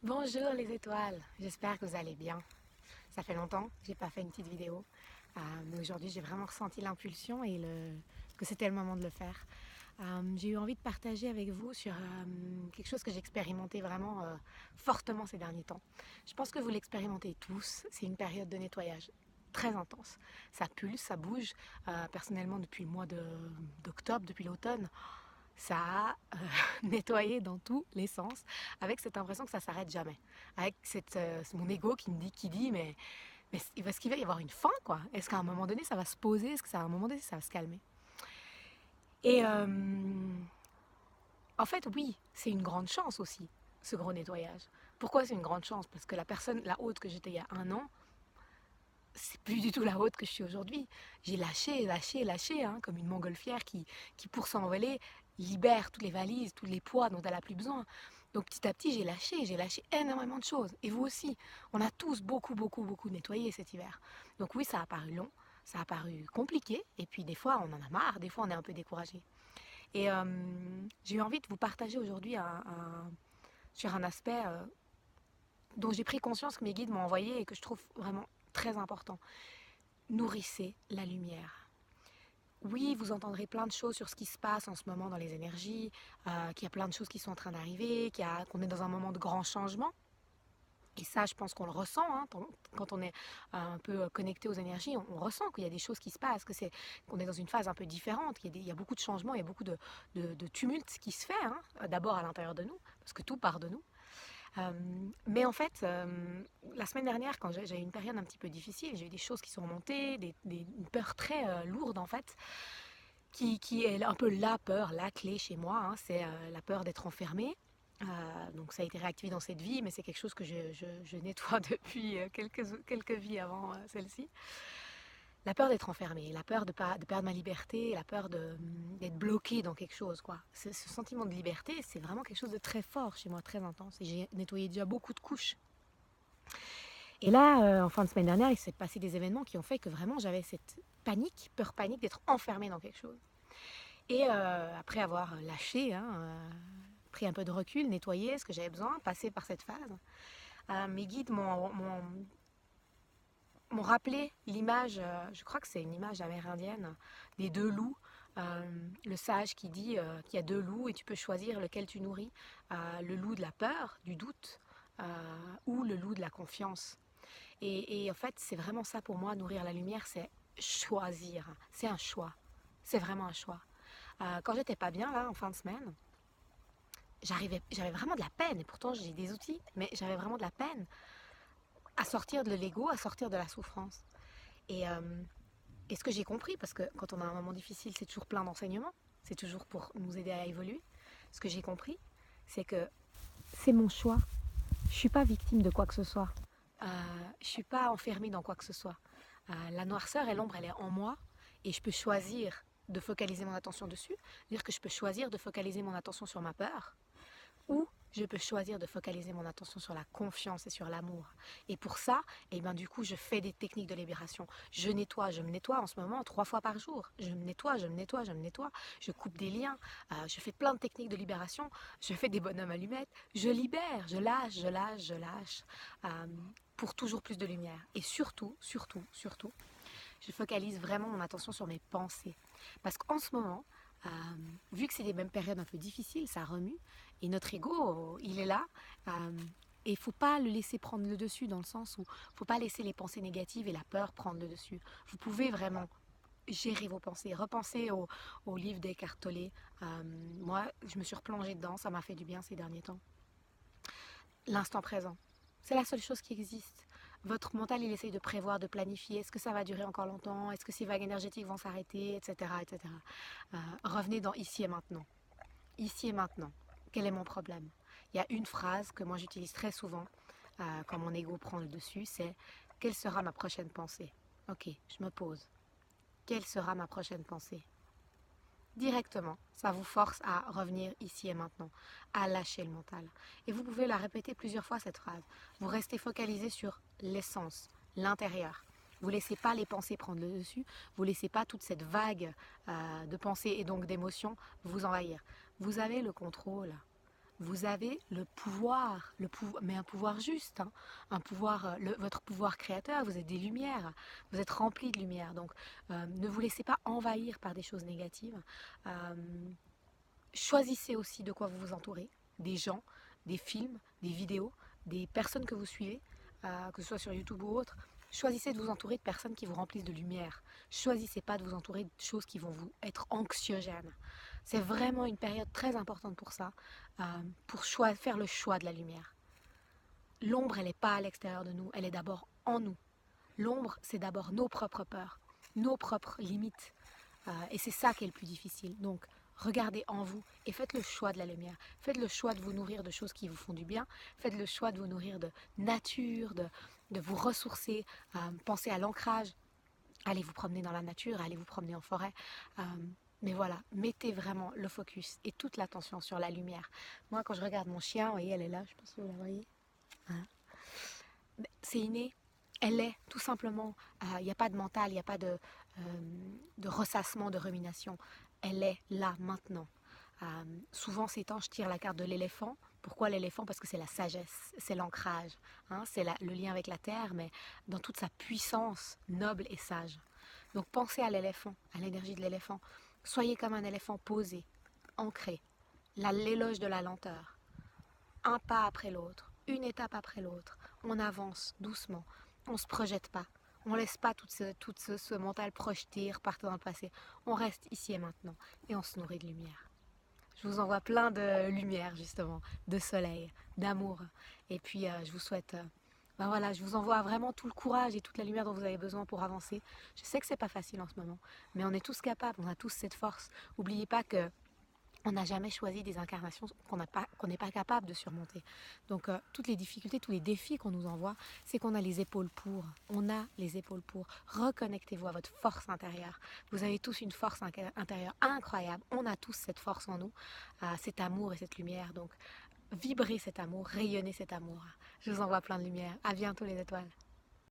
Bonjour les étoiles, j'espère que vous allez bien. Ça fait longtemps que j'ai pas fait une petite vidéo, mais aujourd'hui j'ai vraiment ressenti l'impulsion et que c'était le moment de le faire. J'ai eu envie de partager avec vous sur quelque chose que j'ai expérimenté vraiment fortement ces derniers temps. Je pense que vous l'expérimentez tous, c'est une période de nettoyage très intense. Ça pulse, ça bouge. Personnellement, depuis le mois d'octobre, depuis l'automne, ça a nettoyé dans tous les sens, avec cette impression que ça s'arrête jamais. Avec c'est mon ego qui dit mais est-ce qu'il va y avoir une fin quoi? Est-ce qu'à un moment donné ça va se poser? Est-ce que ça, à un moment donné ça va se calmer? Et en fait, oui, c'est une grande chance aussi, ce gros nettoyage. Pourquoi c'est une grande chance? Parce que la haute que j'étais il y a un an, c'est plus du tout la haute que je suis aujourd'hui. J'ai lâché, lâché, lâché, hein, comme une montgolfière qui, pour s'envoler, libère toutes les valises, tous les poids dont elle n'a plus besoin. Donc petit à petit, j'ai lâché énormément de choses. Et vous aussi, on a tous beaucoup, beaucoup, beaucoup nettoyé cet hiver. Donc oui, ça a paru long, ça a paru compliqué, et puis des fois, on en a marre, des fois, on est un peu découragé. Et j'ai eu envie de vous partager aujourd'hui sur un aspect dont j'ai pris conscience que mes guides m'ont envoyé et que je trouve vraiment très important. Nourrissez la lumière. Oui, vous entendrez plein de choses sur ce qui se passe en ce moment dans les énergies, qu'il y a plein de choses qui sont en train d'arriver, qu'on est dans un moment de grand changement. Et ça, je pense qu'on le ressent, hein, quand on est un peu connecté aux énergies, on ressent qu'il y a des choses qui se passent, qu'on est dans une phase un peu différente, il y a beaucoup de changements, il y a beaucoup de tumulte qui se fait, hein, d'abord à l'intérieur de nous, parce que tout part de nous. Mais en fait, la semaine dernière, quand j'ai eu une période un petit peu difficile, j'ai eu des choses qui sont remontées, une peur très lourde en fait, qui est un peu la peur, la clé chez moi, hein, c'est la peur d'être enfermée. Donc ça a été réactivé dans cette vie, mais c'est quelque chose que je nettoie depuis quelques vies avant celle-ci. La peur d'être enfermée, la peur de perdre ma liberté, la peur d'être bloquée dans quelque chose, quoi. Ce sentiment de liberté, c'est vraiment quelque chose de très fort chez moi, très intense. Et j'ai nettoyé déjà beaucoup de couches. Et là, en fin de semaine dernière, il s'est passé des événements qui ont fait que vraiment j'avais cette panique, peur panique d'être enfermée dans quelque chose. Et après avoir lâché, hein, pris un peu de recul, nettoyé ce que j'avais besoin, passé par cette phase, mes guides m'ont rappelé l'image, je crois que c'est une image amérindienne, des deux loups. Le sage qui dit qu'il y a deux loups et tu peux choisir lequel tu nourris. Le loup de la peur, du doute, ou le loup de la confiance. Et en fait, c'est vraiment ça pour moi, nourrir la lumière, c'est choisir. C'est un choix. C'est vraiment un choix. Quand j'étais pas bien, là, en fin de semaine, j'avais vraiment de la peine, et pourtant j'ai des outils, mais j'avais vraiment de la peine à sortir de l'ego, à sortir de la souffrance. Et, euh, et ce que j'ai compris, parce que quand on a un moment difficile, c'est toujours plein d'enseignements, c'est toujours pour nous aider à évoluer. Ce que j'ai compris, c'est que c'est mon choix. Je suis pas victime de quoi que ce soit. Je suis pas enfermée dans quoi que ce soit. La noirceur et l'ombre, elle est en moi, et je peux choisir de focaliser mon attention dessus. C'est-à-dire que je peux choisir de focaliser mon attention sur ma peur, ou je peux choisir de focaliser mon attention sur la confiance et sur l'amour. Et pour ça, eh ben, du coup, je fais des techniques de libération. Je me nettoie en ce moment 3 fois par jour. Je me nettoie, je me nettoie, je me nettoie. Je coupe des liens, je fais plein de techniques de libération. Je fais des bonhommes allumettes. Je libère, je lâche, je lâche, je lâche. euh, pour toujours plus de lumière. Et surtout, surtout, surtout, je focalise vraiment mon attention sur mes pensées. Parce qu'en ce moment, euh, vu que c'est des mêmes périodes un peu difficiles, ça remue, et notre ego, il est là, et il ne faut pas le laisser prendre le dessus, dans le sens où il ne faut pas laisser les pensées négatives et la peur prendre le dessus. Vous pouvez vraiment gérer vos pensées, repenser au livre d'Eckhart Tolle. Moi, je me suis replongée dedans, ça m'a fait du bien ces derniers temps. L'instant présent. C'est la seule chose qui existe. Votre mental, il essaye de prévoir, de planifier. Est-ce que ça va durer encore longtemps? Est-ce que ces vagues énergétiques vont s'arrêter? Etc. etc. Revenez dans ici et maintenant. Ici et maintenant. Quel est mon problème? Il y a une phrase que moi j'utilise très souvent quand mon ego prend le dessus, c'est quelle sera ma prochaine pensée? Ok, je me pose. Quelle sera ma prochaine pensée? Directement, ça vous force à revenir ici et maintenant, à lâcher le mental. Et vous pouvez la répéter plusieurs fois cette phrase. Vous restez focalisé sur l'essence, l'intérieur. Vous ne laissez pas les pensées prendre le dessus, vous ne laissez pas toute cette vague de pensées et donc d'émotions vous envahir. Vous avez le contrôle. vous avez mais un pouvoir juste, hein, un pouvoir, votre pouvoir créateur, vous êtes des lumières, vous êtes remplis de lumière, donc ne vous laissez pas envahir par des choses négatives. Euh, Choisissez aussi de quoi vous vous entourez, des gens, des films, des vidéos, des personnes que vous suivez, que ce soit sur YouTube ou autre. Choisissez de vous entourer de personnes qui vous remplissent de lumière. Choisissez pas de vous entourer de choses qui vont vous être anxiogènes. C'est vraiment une période très importante pour ça, pour faire le choix de la lumière. L'ombre, elle n'est pas à l'extérieur de nous, elle est d'abord en nous. L'ombre, c'est d'abord nos propres peurs, nos propres limites. Et c'est ça qui est le plus difficile. Donc, regardez en vous et faites le choix de la lumière. Faites le choix de vous nourrir de choses qui vous font du bien. Faites le choix de vous nourrir de nature, de vous ressourcer. Pensez à l'ancrage. Allez vous promener dans la nature, allez vous promener en forêt. Euh, mais voilà, mettez vraiment le focus et toute l'attention sur la lumière. Moi, quand je regarde mon chien, vous voyez, elle est là, je ne sais pas si vous la voyez. Hein, c'est inné. Elle est, tout simplement. Il n'y a pas de mental, il n'y a pas de ressassement, de rumination. Elle est là, maintenant. Souvent, ces temps, je tire la carte de l'éléphant. Pourquoi l'éléphant? Parce que c'est la sagesse, c'est l'ancrage, hein, c'est le lien avec la terre, mais dans toute sa puissance noble et sage. Donc pensez à l'éléphant, à l'énergie de l'éléphant. Soyez comme un éléphant posé, ancré, l'éloge de la lenteur. Un pas après l'autre, une étape après l'autre. On avance doucement, on ne se projette pas. On ne laisse pas tout ce mental projeté, repartir dans le passé. On reste ici et maintenant et on se nourrit de lumière. Je vous envoie plein de lumière, justement, de soleil, d'amour. Et puis, je vous souhaite, ben voilà, je vous envoie vraiment tout le courage et toute la lumière dont vous avez besoin pour avancer. Je sais que c'est pas facile en ce moment, mais on est tous capables, on a tous cette force. N'oubliez pas que on n'a jamais choisi des incarnations qu'on n'est pas capable de surmonter. Donc, toutes les difficultés, tous les défis qu'on nous envoie, c'est qu'on a les épaules pour. On a les épaules pour. Reconnectez-vous à votre force intérieure. Vous avez tous une force intérieure incroyable. On a tous cette force en nous, cet amour et cette lumière. Donc, vibrez cet amour, rayonnez cet amour. Je vous envoie plein de lumière. À bientôt les étoiles.